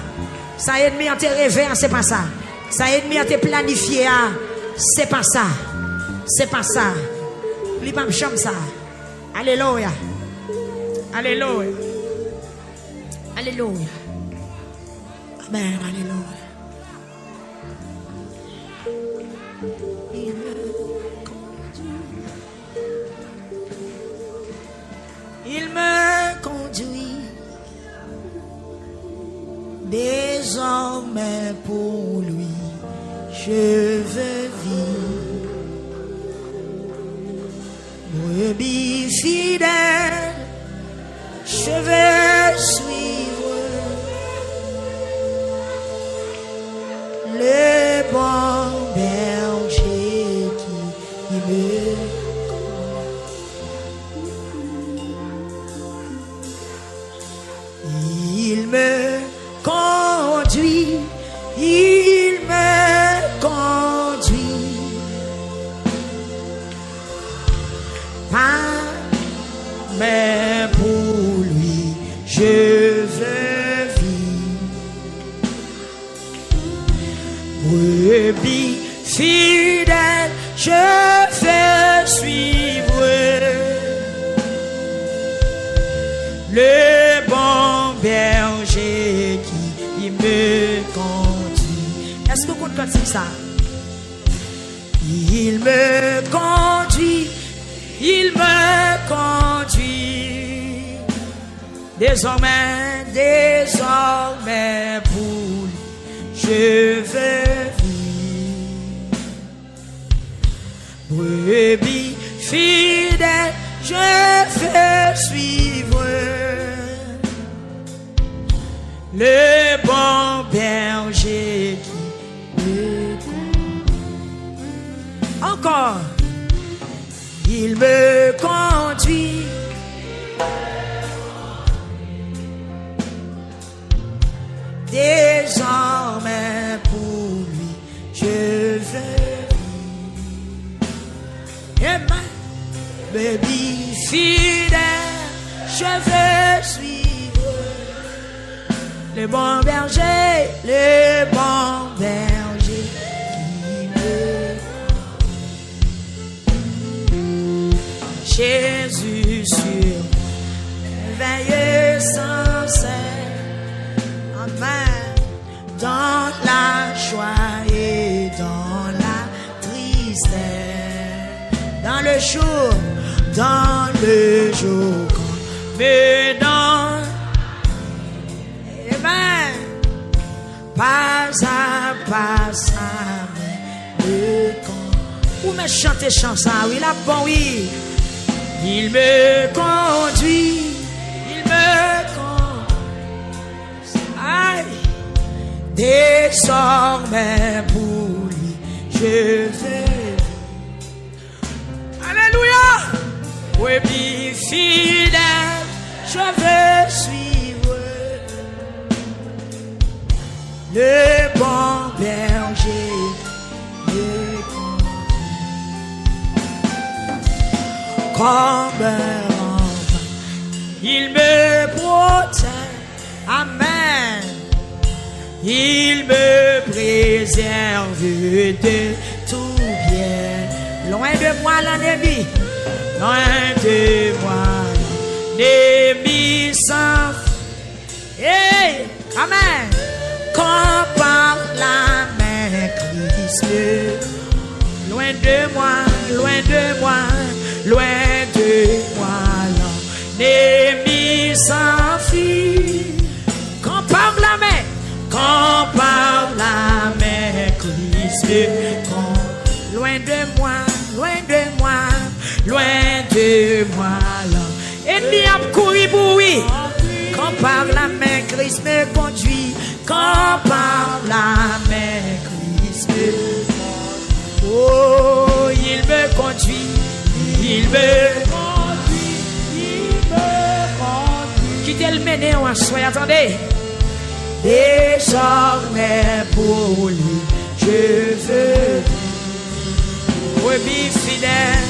Sans ennemi en te rêvé, c'est pas ça. Sans ennemi en te planifié, c'est pas ça. C'est pas ça. Il va me chambre ça. Alléluia. Alléluia. Alléluia. Amen. Alléluia. Il me conduit désormais pour lui. Je veux vivre. Brebis fidèle, je veux suivre le bon berger qui me il me conduit, il me conduit. Mais pour lui, je veux vivre. Brebis fidèle, je fais suivre le bon berger qui me conduit. Est-ce que vous comprenez ça? Il me conduit. Il me conduit désormais, désormais pour lui, je veux vivre. Brebis fidèle, je fais suivre le bon berger qui me conduit. Encore. Il me conduit désormais pour lui, je veux vivre. Brebis fidèle, je veux suivre le bon berger, le bon berger qui me Jésus sur veille sans cesse. Amen. Dans la joie et dans la tristesse. Dans le jour mais dans Amen. Pas à pas, amen. Ou me chanter chanson, oui, la bon, oui. Il me conduit, il me conduit. Aïe, désormais pour lui, je vais. Alléluia. Oui, bien fidèle, je veux suivre le bon berger. Comme un enfant, il me protège, amen. Il me préserve de tout bien. Loin de moi l'ennemi, loin de moi l'ennemi sans. Hey, amen. Quand par la main Christ, loin de moi, loin de moi. Loin de moi, l'ennemi s'enfuit. Quand par la main, Christ me prend. Loin de moi, loin de moi, loin de moi, l'ennemi a couru pour oui. Quand par la main, Christ me conduit. Quand par la main, Christ me conduit. Oh, il me conduit. Il me conduit, il me conduit. Quittez le mener en soi, attendez. Désormais pour lui, je veux. Brebis fidèle,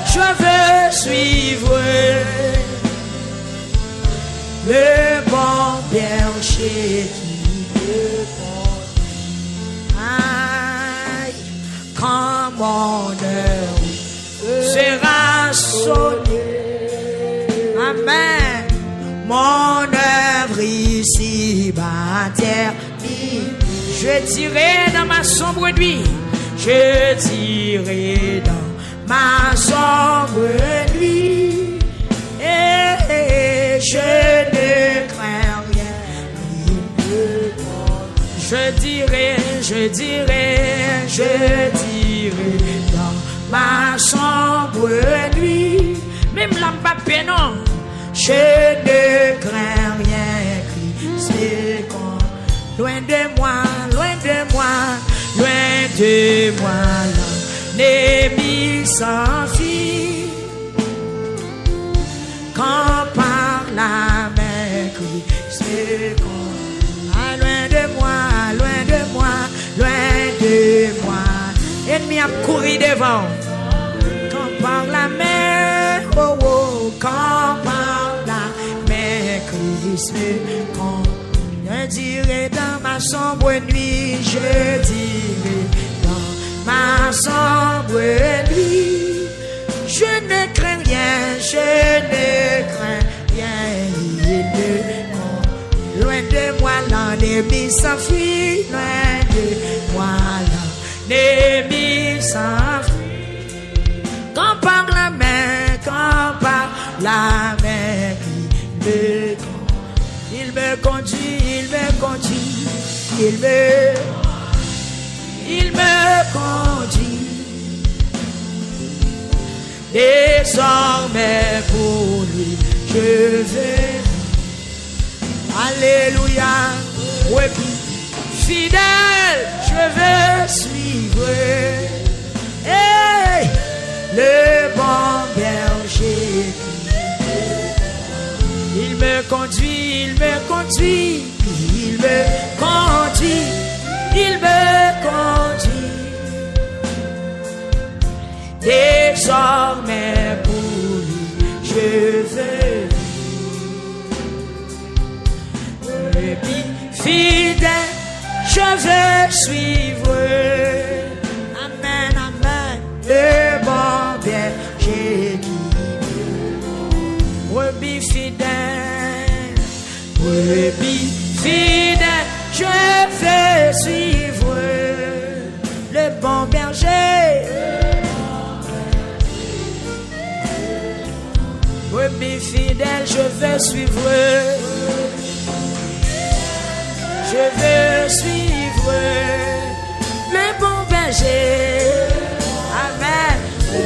je veux suivre le bon berger qui me conduit. Aïe, quand mon heure sera sonnée, amen. Mon œuvre ici bas terminée. Je dirai dans ma sombre nuit, je dirai dans ma sombre nuit, et je ne crains rien. Je dirai dans ma sombre nuit, même l'ambapé non, je ne crains rien, Christ est con. Loin de moi, loin de moi, loin de moi, l'ennemi s'enfuit. Quand par la main, Christ est con. Ah, loin de moi, loin de moi, loin de moi. Ennemi a couru devant. Quand par la main, oh oh, quand par la main, Christ me prend. Je dirai dans ma sombre nuit, je dirai dans ma sombre nuit, je ne crains rien, je ne crains rien. Il ne loin de moi, l'ennemi s'enfuit, loin de moi, l'ennemi s'enfuit. Quand par la main, il me conduit, il me conduit, il me conduit. Désormais pour lui, je vais. Alléluia, oui, fidèle, je veux suivre. Hey, le bon berger. Il me conduit, il me conduit, il me conduit, il me conduit. Désormais pour lui, je veux. Fidèle, je veux suivre. Amen, amen. Le bon berger qui brebis fidèle, brebis fidèle, je veux suivre le bon berger. Brebis fidèle, je veux suivre. Je veux suivre le bon berger. Amen.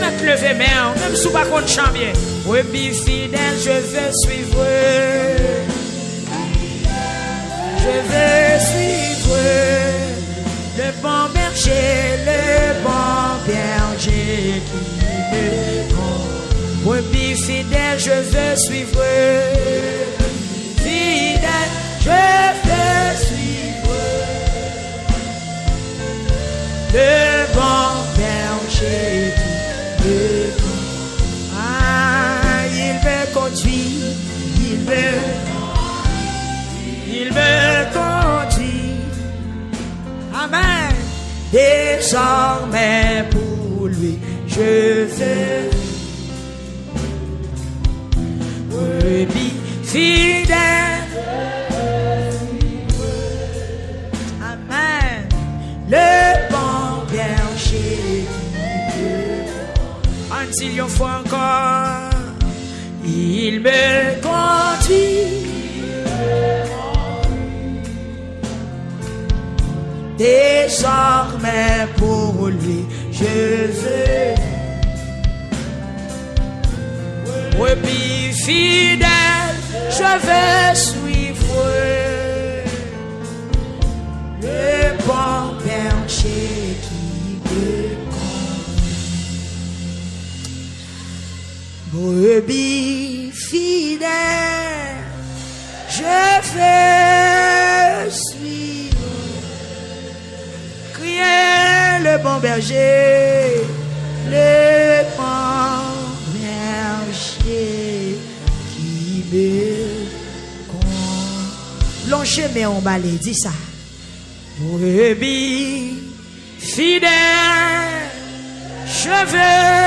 Peut-être lever main, même sous pas contre champion. Brebis fidèle, je veux suivre. Je veux suivre le bon berger, le bon berger qui me compte. Brebis fidèle, je veux suivre. Fidèle, je veux suivre le bon berger qui me compte. Ah, il me conduit, il me conduit. Amen. Désormais pour lui, je veux brebis fidèle. Amen. Le bon berger qui me until une fois encore, il me conduit. Désormais pour lui, je veux brebis fidèle, je veux suivre le bon berger qui me compte. Brebis fidèle, je veux suivre. Criez le bon berger, le bon berger qui me compte. Longez mais on balai, dis ça. Brebis fidèle, je veux.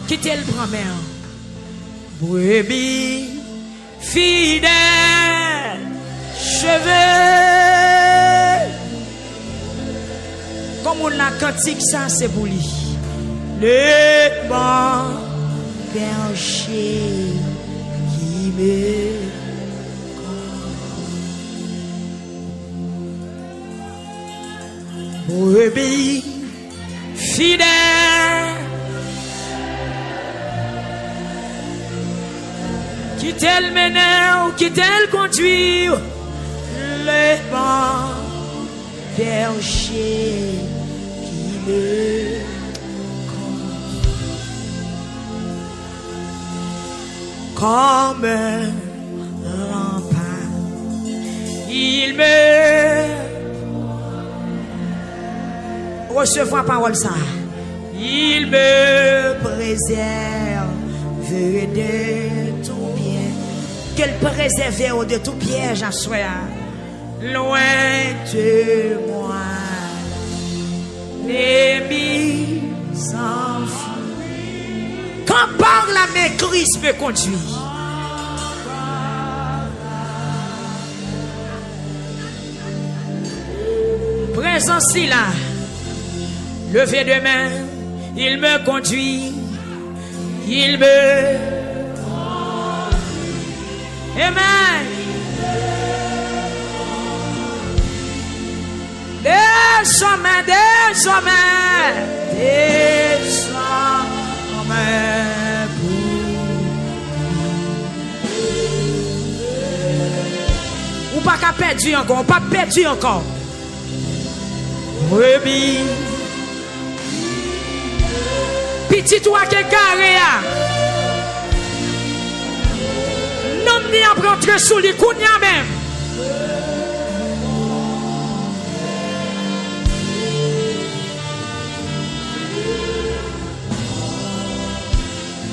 Quittez le grand-mère. Brebis fidèle, je veux. Comme on l'a cantique, ça c'est pour lui. Le bon berger qui me compte. Brebis fidèle, qui tel mener ou qui tel conduire, le bon berger qui me compte. Comme un rempart, il me recevoir parole ça. Il me préserve de tout bien. Qu'elle préserve de tout piège à soi. Loin de moi, l'ennemi s'enfuit. Quand par la main Christ me conduit. Présence là, levé de main, il me conduit, il me Amen. Désormais, ou pas qu'à perdu encore, pas perdu encore. Brebis, petit toi qui est carré, non ni à prendre sous les coups même.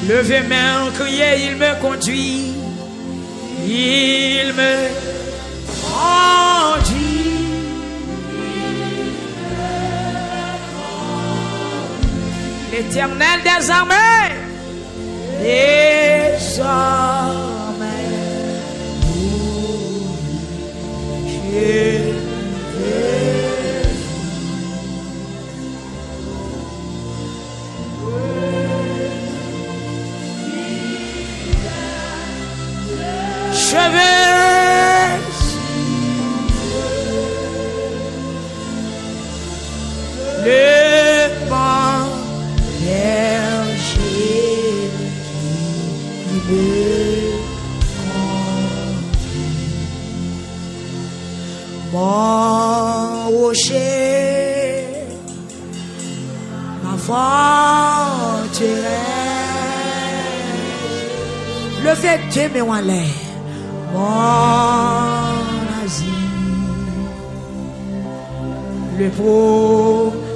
Levez main, criez, il me conduit. Il me conduit. L'Éternel des armées. Désormais, je mon rocher, ma forteresse. Levez deux mains en l'air, mon asile, le protecteur,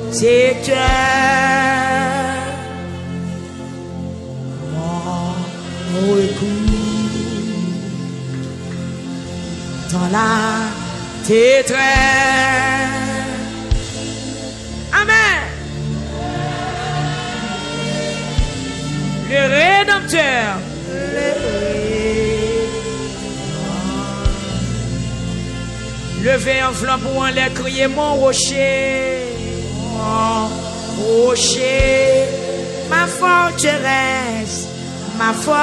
mon recours dans la détresse. Amen. Le Rédempteur, levez un flanc pour en l'air, crier mon rocher, ma forteresse, ma forteresse.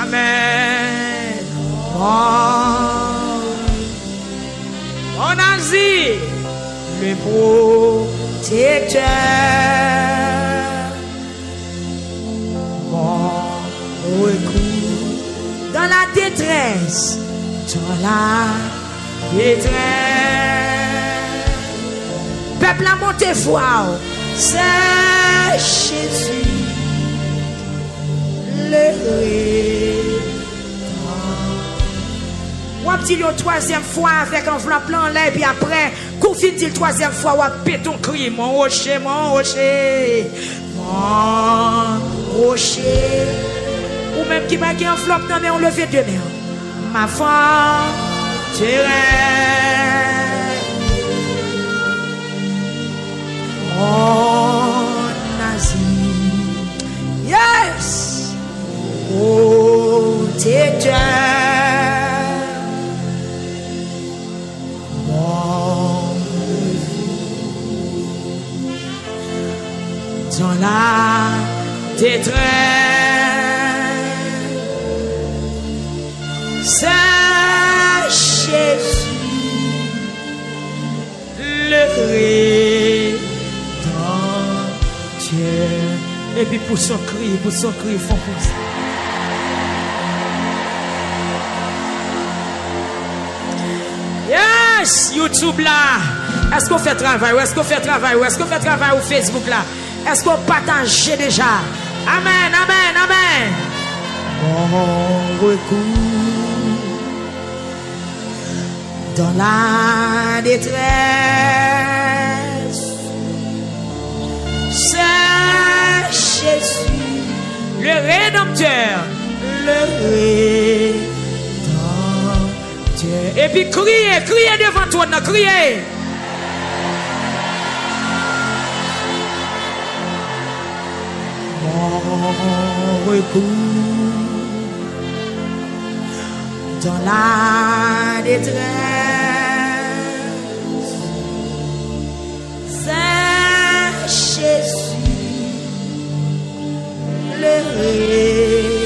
Amen. En Asie, le protecteur, mon recours dans la détresse, dans la détresse. Peuple a monté voix, c'est Jésus, le Ou dit la troisième fois avec un flanc en l'air, puis après, qu'on finit la troisième fois, ou pété ton cri, mon rocher, mon rocher, mon rocher. Ou même qui m'a un flop, non, mais on levait deux mains. Ma forteresse, mon asile, yes, protecteur. Dans la détresse, c'est Jésus, le Rédempteur. Et puis pour son cri, il faut pousser. Yes, YouTube là. Est-ce qu'on fait travail? Est-ce qu'on fait travail? Est-ce qu'on fait travail au Facebook là? Est-ce qu'on partage déjà? Amen, amen, amen. Mon recours dans la détresse, c'est Jésus, le Rédempteur, le Rédempteur. Et puis criez devant toi, criez. Dans la détresse, c'est Jésus, le Rédempteur.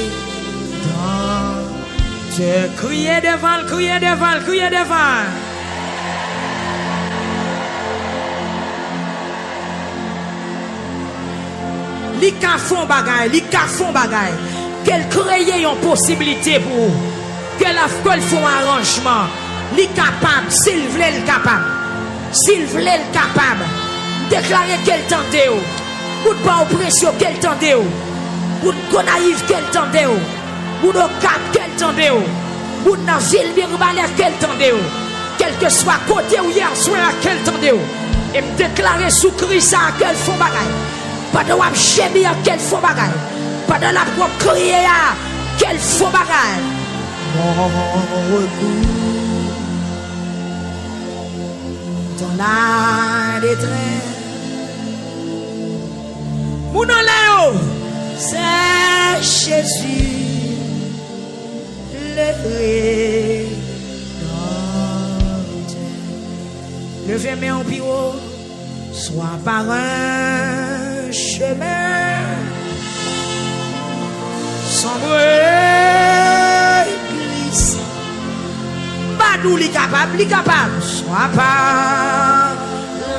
Criez devant, criez devant, criez devant. Li ka font bagay, qu'elle crée une possibilité pour qu'elle font arrangement. Li capable, s'il voulait le capable. S'il voulait le capable, déclarer qu'elle tente, pour ne pas oppression qu'elle tente, pour ne pas naïf qu'elle tente, pour ne cap qu'elle tente, pour ne ville birbalère qu'elle tente, quel que soit côté ou hier soir qu'elle tente, et me déclarer sous Christ ça qu'elle font bagay. Pas de wap gémir à quel faux bagay. Pas de la propre crier à quel faux bagay. Mon recours dans la détresse. Mon oléo, c'est Jésus, le Rédempteur. Levez mes en bureau, soit par un chemin sombre glisse. Badou li capable, soit par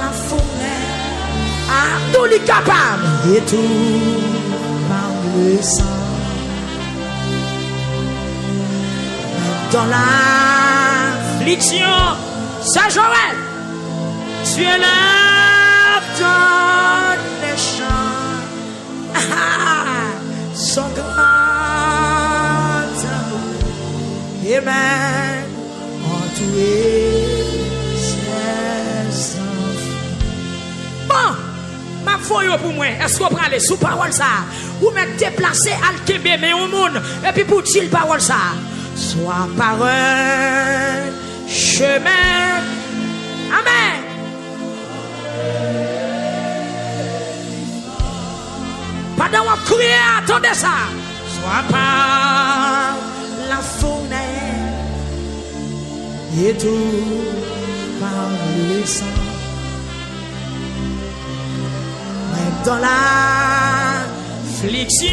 la forêt, tout li capable, et tout par le sang. dans l'affliction. Ça, Joël, tu es là dans les champs. Son grand amour, Amen, entouré ses enfants. Bon, ma foi pour moi, est-ce qu'on prend aller sous parole ça? Ou mettre déplacer al kebe mais au monde et puis pour dire parole ça. Soit par un chemin. Amen. Pendant qu'on crie, attendez ça. Soit par la fenêtre et tout par le sang. Même dans l'affliction,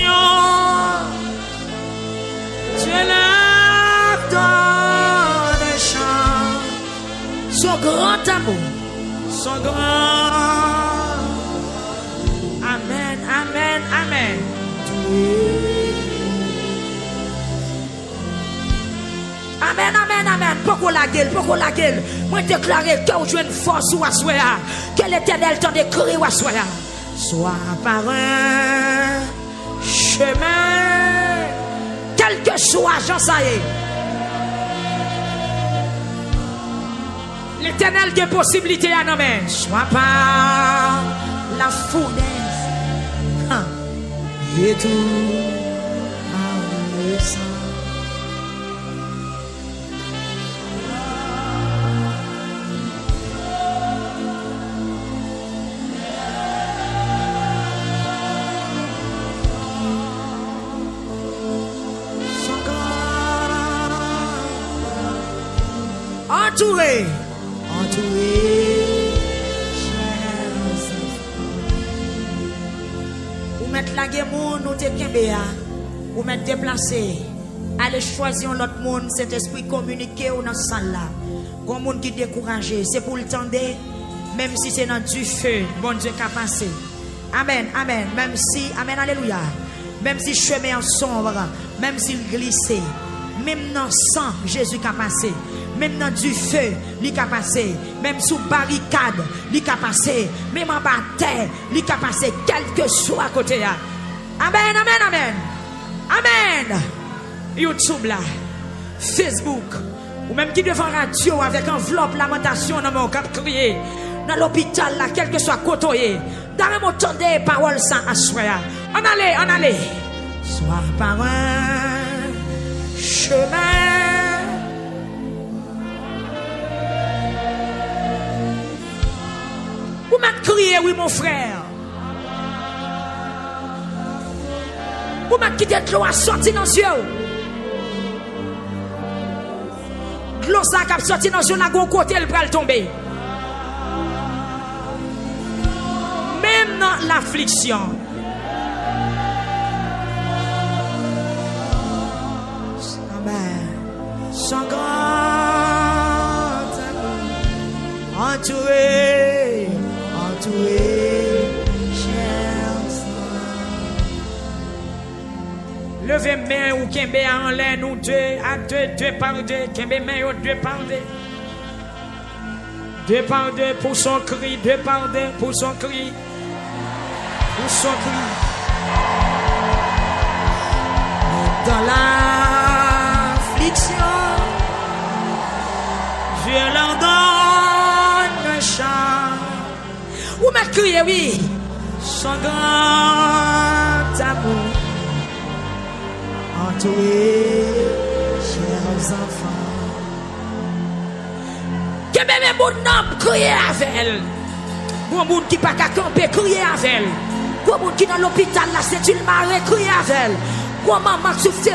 tu es là dans les champs. Son grand amour, son grand. Amen, amen, amen. Amen, amen, amen. Pourquoi la gueule, pourquoi la gueule? Moi déclarer que vous jouez une force ou à soya. Que l'Éternel t'en décrit ou à soya. Soit par un chemin, quel que soit, j'en sais. L'Éternel a possibilité à nommer. Soit par la fournaise et tout par le sang. Entouré, ou mettre la guerre ou te kembea, ou mettre déplacer, aller choisir l'autre monde, cet esprit communiqué ou dans salle là. Comme monde qui découragé, c'est pour le tendre, même si c'est dans du feu, bon Dieu qui a passé. Amen, amen, même si, amen, alléluia, même si chemin en sombre, même s'il glissait, même dans sang, Jésus qui a passé. Même dans du feu, il a passé. Même sous barricade, il a passé. Même en bas terre, il a passé. Quel que soit côté. Amen, amen, amen. Amen. YouTube là, Facebook, ou même qui devant radio avec enveloppe lamentation dans mon cap crié. Dans l'hôpital là, quel que soit côté. Dans mon temps de paroles sans assoir. On allait. Soit par un chemin. Vous m'avez crié, oui, mon frère. Vous m'avez quitté de l'eau à sortir dans les yeux. L'eau ça a sorti dans les yeux, la gros côté, elle va tomber. Même dans l'affliction. Amen. Son grand amour entouré. Levez main ou kembe en l'air, nous deux par deux, kembe main ou deux par deux. Deux par deux pour son cri, deux par deux pour son cri. Pour son cri. Dans l'affliction, je leur donne un chant. Ou m'a crié, oui, son grand amour entouré, chers enfants. Que même mon homme crier avec elle. Bon monde qui pas qu'à camper, crier avec elle. Bon monde qui dans l'hôpital là, c'est une marée, crier avec elle. Bon maman sur Facebook.